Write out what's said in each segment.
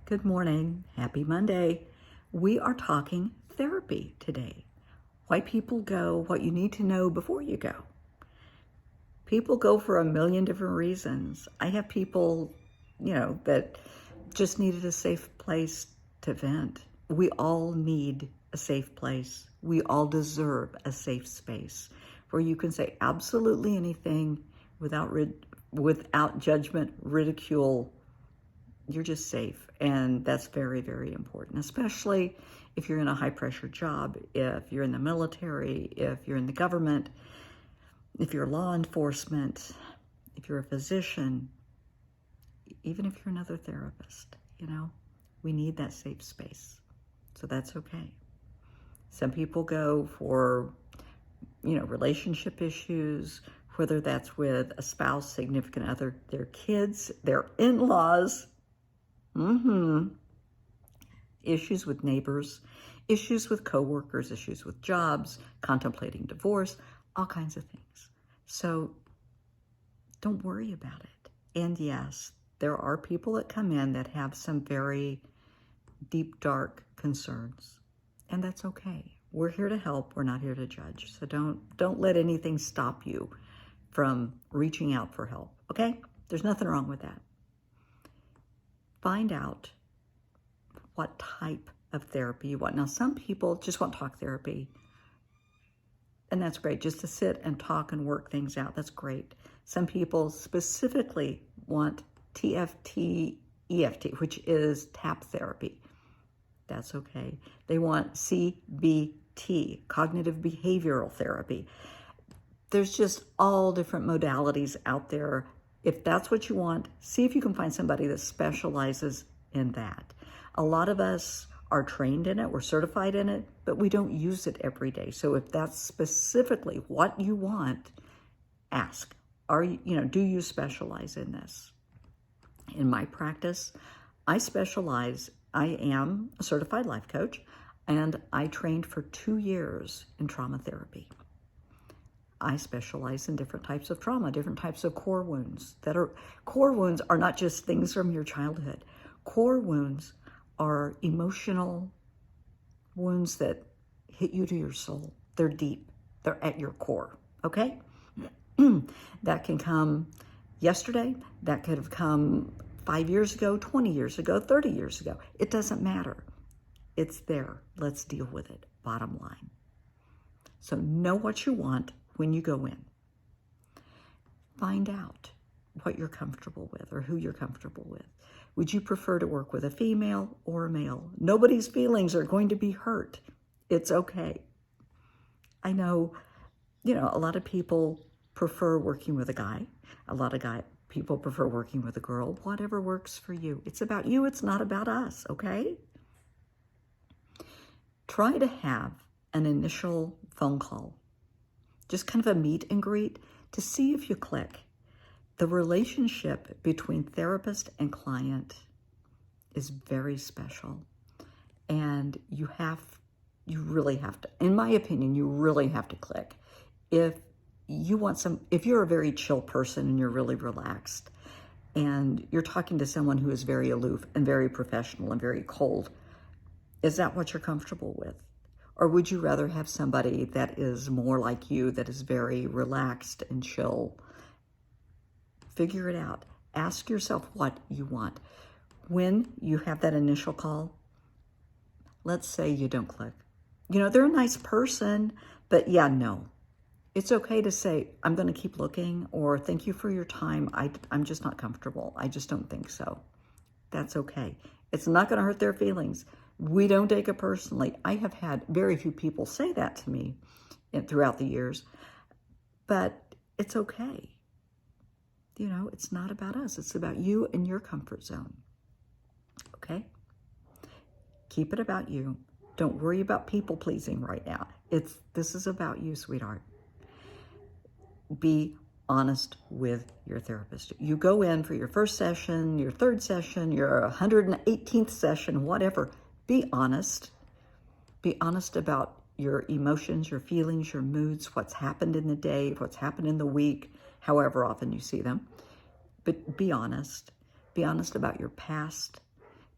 Good morning. Happy Monday. We are talking therapy today. Why people go, what you need to know before you go. People go for a million different reasons. I have people, that just needed a safe place to vent. We all need a safe place. We all deserve a safe space where you can say absolutely anything without judgment, ridicule. You're just safe. And that's very, very important, especially if you're in a high pressure job, if you're in the military, if you're in the government, if you're law enforcement, if you're a physician, even if you're another therapist, we need that safe space. So that's okay. Some people go for, relationship issues, whether that's with a spouse, significant other, their kids, their in-laws, issues with neighbors, issues with coworkers, issues with jobs, contemplating divorce, all kinds of things. So don't worry about it. And yes, there are people that come in that have some very deep, dark concerns, and that's okay. We're here to help. We're not here to judge. So don't let anything stop you from reaching out for help, okay? There's nothing wrong with that. Find out what type of therapy you want. Now, some people just want talk therapy, and that's great, just to sit and talk and work things out. That's great. Some people specifically want TFT, EFT, which is tap therapy. That's okay. They want CBT, cognitive behavioral therapy. There's just all different modalities out there. If that's what you want, see if you can find somebody that specializes in that. A lot of us are trained in it, we're certified in it, but we don't use it every day. So if that's specifically what you want, ask. Do you specialize in this? In my practice, I am a certified life coach, and I trained for 2 years in trauma therapy. I specialize in different types of trauma, different types of core wounds. Core wounds are not just things from your childhood. Core wounds are emotional wounds that hit you to your soul. They're deep. They're at your core, okay? That can come yesterday. That could have come 5 years ago, 20 years ago, 30 years ago. It doesn't matter. It's there. Let's deal with it, bottom line. So know what you want when you go in. Find out what you're comfortable with or who you're comfortable with. Would you prefer to work with a female or a male? Nobody's feelings are going to be hurt. It's okay. I know, a lot of people prefer working with a guy. A lot of people prefer working with a girl. Whatever works for you. It's about you. It's not about us, okay? Try to have an initial phone call, just kind of a meet and greet to see if you click. The relationship between therapist and client is very special. And you really have to, in my opinion, you really have to click. If you're a very chill person and you're really relaxed and you're talking to someone who is very aloof and very professional and very cold, is that what you're comfortable with? Or would you rather have somebody that is more like you, that is very relaxed and chill? Figure it out. Ask yourself what you want. When you have that initial call, let's say you don't click. They're a nice person, but no. It's okay to say, I'm going to keep looking, or thank you for your time. I'm just not comfortable. I just don't think so. That's okay. It's not going to hurt their feelings. We don't take it personally. I have had very few people say that to me throughout the years, but it's okay. It's not about us. It's about you and your comfort zone. Okay? Keep it about you. Don't worry about people pleasing right now. This is about you, sweetheart. Be honest with your therapist. You go in for your first session, your third session, your 118th session, whatever. Be honest. Be honest about your emotions, your feelings, your moods, what's happened in the day, what's happened in the week, however often you see them. But be honest. Be honest about your past.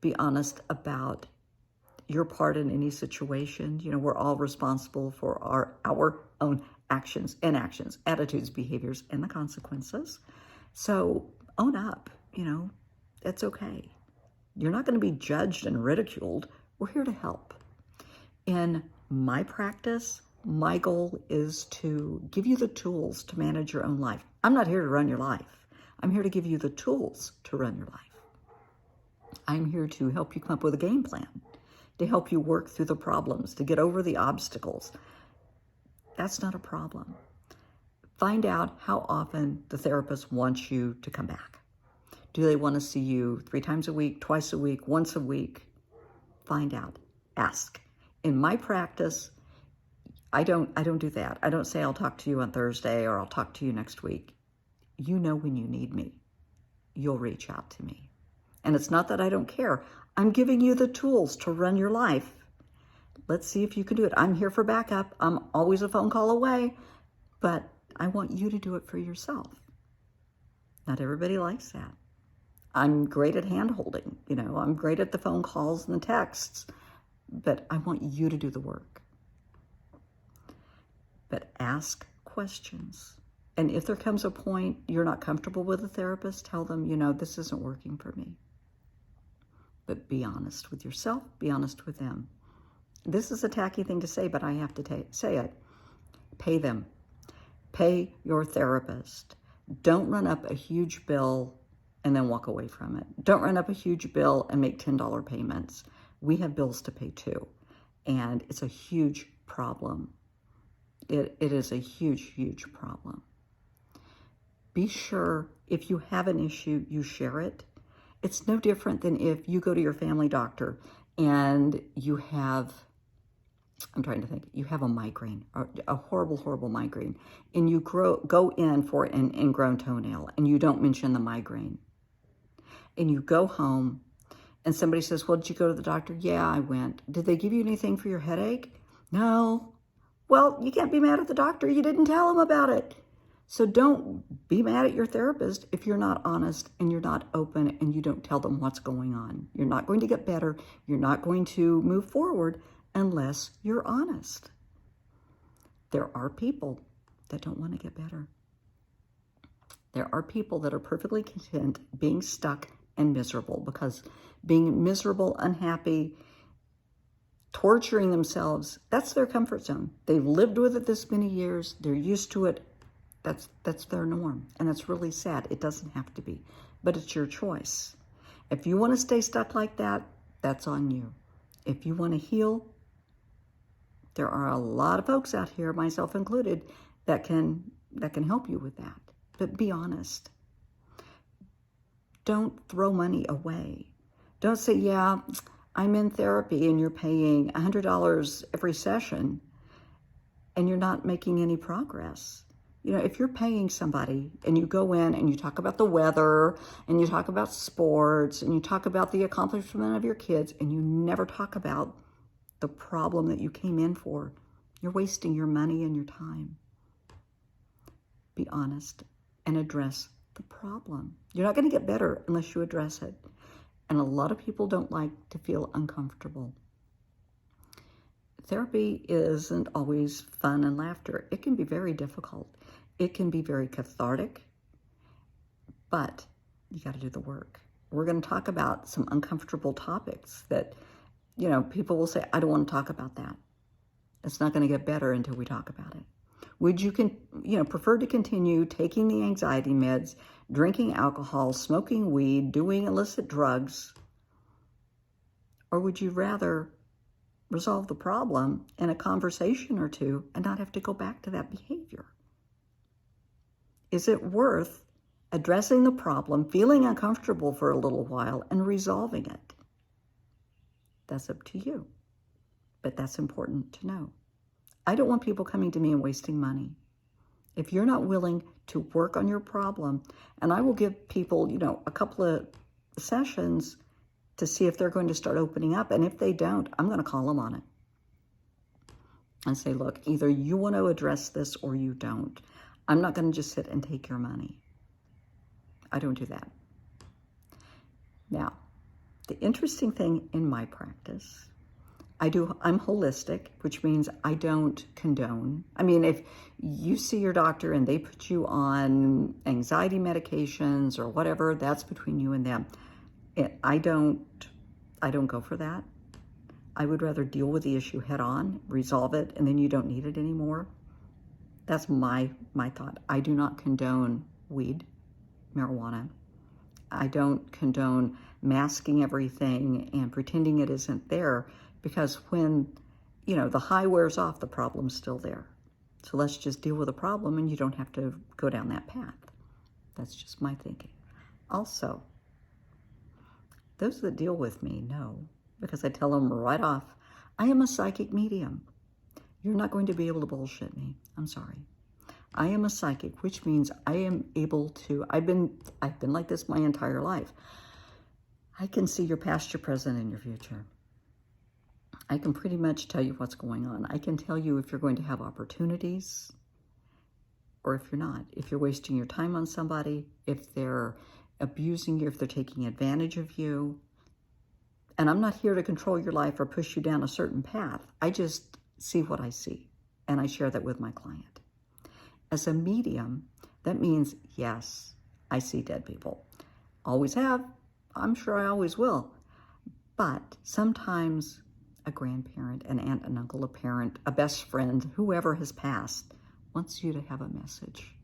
Be honest about your part in any situation. You know, we're all responsible for our own actions, inactions, attitudes, behaviors, and the consequences. So own up, you know, it's okay. You're not going to be judged and ridiculed. We're here to help. In my practice, my goal is to give you the tools to manage your own life. I'm not here to run your life. I'm here to give you the tools to run your life. I'm here to help you come up with a game plan, to help you work through the problems, to get over the obstacles. That's not a problem. Find out how often the therapist wants you to come back. Do they want to see you 3 times a week, twice a week, once a week? Find out. Ask. In my practice, I don't do that. I don't say I'll talk to you on Thursday or I'll talk to you next week. You know when you need me. You'll reach out to me. And it's not that I don't care. I'm giving you the tools to run your life. Let's see if you can do it. I'm here for backup. I'm always a phone call away, but I want you to do it for yourself. Not everybody likes that. I'm great at hand-holding. You know, I'm great at the phone calls and the texts, but I want you to do the work. But ask questions. And if there comes a point you're not comfortable with a therapist, tell them, you know, this isn't working for me. But be honest with yourself, be honest with them. This is a tacky thing to say, but I have to say it. Pay them. Pay your therapist. Don't run up a huge bill and then walk away from it. Don't run up a huge bill and make $10 payments. We have bills to pay too, and it's a huge problem. It is a huge, huge problem. Be sure if you have an issue, you share it. It's no different than if you go to your family doctor and you have, I'm trying to think, you have a migraine, a horrible, horrible migraine, and you go in for an ingrown toenail and you don't mention the migraine. And you go home and somebody says, well, did you go to the doctor? Yeah, I went. Did they give you anything for your headache? No. Well, you can't be mad at the doctor. You didn't tell him about it. So don't be mad at your therapist if you're not honest and you're not open and you don't tell them what's going on. You're not going to get better. You're not going to move forward unless you're honest. There are people that don't want to get better. There are people that are perfectly content being stuck and miserable, because being miserable, unhappy, torturing themselves, that's their comfort zone. They've lived with it this many years. They're used to it. That's their norm. And that's really sad. It doesn't have to be, but it's your choice. If you want to stay stuck like that, that's on you. If you want to heal, there are a lot of folks out here, myself included, that can help you with that. But be honest. Don't throw money away. Don't say, yeah, I'm in therapy and you're paying $100 every session and you're not making any progress. You know, if you're paying somebody and you go in and you talk about the weather and you talk about sports and you talk about the accomplishment of your kids and you never talk about the problem that you came in for, you're wasting your money and your time. Be honest and address the problem. You're not going to get better unless you address it. And a lot of people don't like to feel uncomfortable. Therapy isn't always fun and laughter. It can be very difficult. It can be very cathartic, but you got to do the work. We're going to talk about some uncomfortable topics that, you know, people will say, I don't want to talk about that. It's not going to get better until we talk about it. Would you prefer to continue taking the anxiety meds, drinking alcohol, smoking weed, doing illicit drugs? Or would you rather resolve the problem in a conversation or two and not have to go back to that behavior? Is it worth addressing the problem, feeling uncomfortable for a little while, and resolving it? That's up to you. But that's important to know. I don't want people coming to me and wasting money. If you're not willing to work on your problem, and I will give people, a couple of sessions to see if they're going to start opening up. And if they don't, I'm going to call them on it and say, look, either you want to address this or you don't. I'm not going to just sit and take your money. I don't do that. Now, The interesting thing in my practice, I'm holistic, which means I don't condone. I mean, if you see your doctor and they put you on anxiety medications or whatever, that's between you and them. I don't go for that. I would rather deal with the issue head on, resolve it, and then you don't need it anymore. That's my thought. I do not condone weed, marijuana. I don't condone masking everything and pretending it isn't there, because when, the high wears off, the problem's still there. So let's just deal with the problem and you don't have to go down that path. That's just my thinking. Also, those that deal with me know, because I tell them right off, I am a psychic medium. You're not going to be able to bullshit me. I'm sorry. I am a psychic, which means I am able to, I've been like this my entire life. I can see your past, your present, and your future. I can pretty much tell you what's going on. I can tell you if you're going to have opportunities or if you're not. If you're wasting your time on somebody, if they're abusing you, if they're taking advantage of you. And I'm not here to control your life or push you down a certain path. I just see what I see, and I share that with my client. As a medium, that means, yes, I see dead people. Always have. I'm sure I always will. But sometimes a grandparent, an aunt, an uncle, a parent, a best friend, whoever has passed, wants you to have a message.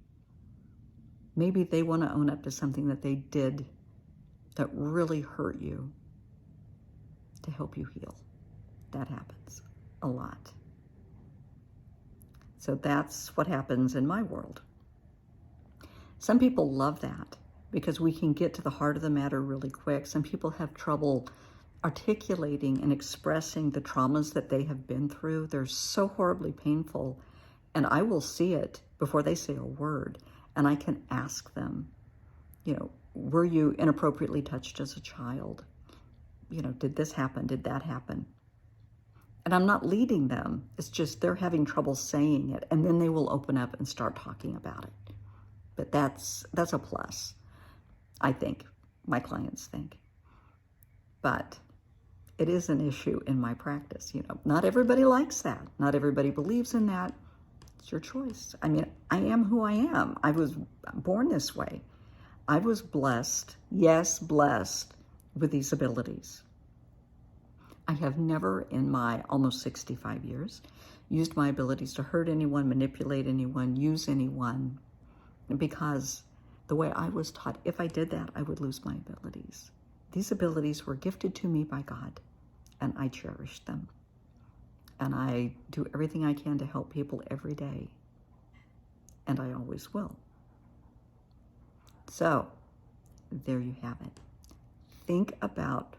Maybe they want to own up to something that they did that really hurt you to help you heal. That happens a lot. So that's what happens in my world. Some people love that because we can get to the heart of the matter really quick. Some people have trouble articulating and expressing the traumas that they have been through. They're so horribly painful, and I will see it before they say a word, and I can ask them, were you inappropriately touched as a child? Did this happen? Did that happen? And I'm not leading them. It's just they're having trouble saying it, and then they will open up and start talking about it. But that's a plus, I think. My clients think. But it is an issue in my practice. Not everybody likes that. Not everybody believes in that. It's your choice. I mean, I am who I am. I was born this way. I was blessed, yes, blessed with these abilities. I have never in my almost 65 years used my abilities to hurt anyone, manipulate anyone, use anyone, because the way I was taught, if I did that, I would lose my abilities. These abilities were gifted to me by God, and I cherish them. And I do everything I can to help people every day, and I always will. So, there you have it. Think about,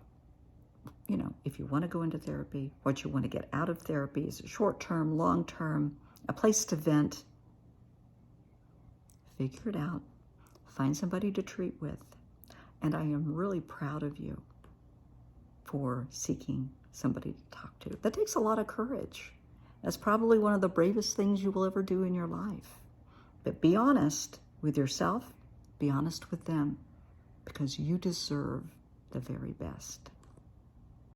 if you want to go into therapy, what you want to get out of therapy. Is it short-term, long-term, a place to vent? Figure it out. Find somebody to treat with. And I am really proud of you for seeking somebody to talk to. That takes a lot of courage. That's probably one of the bravest things you will ever do in your life. But be honest with yourself. Be honest with them, because you deserve the very best.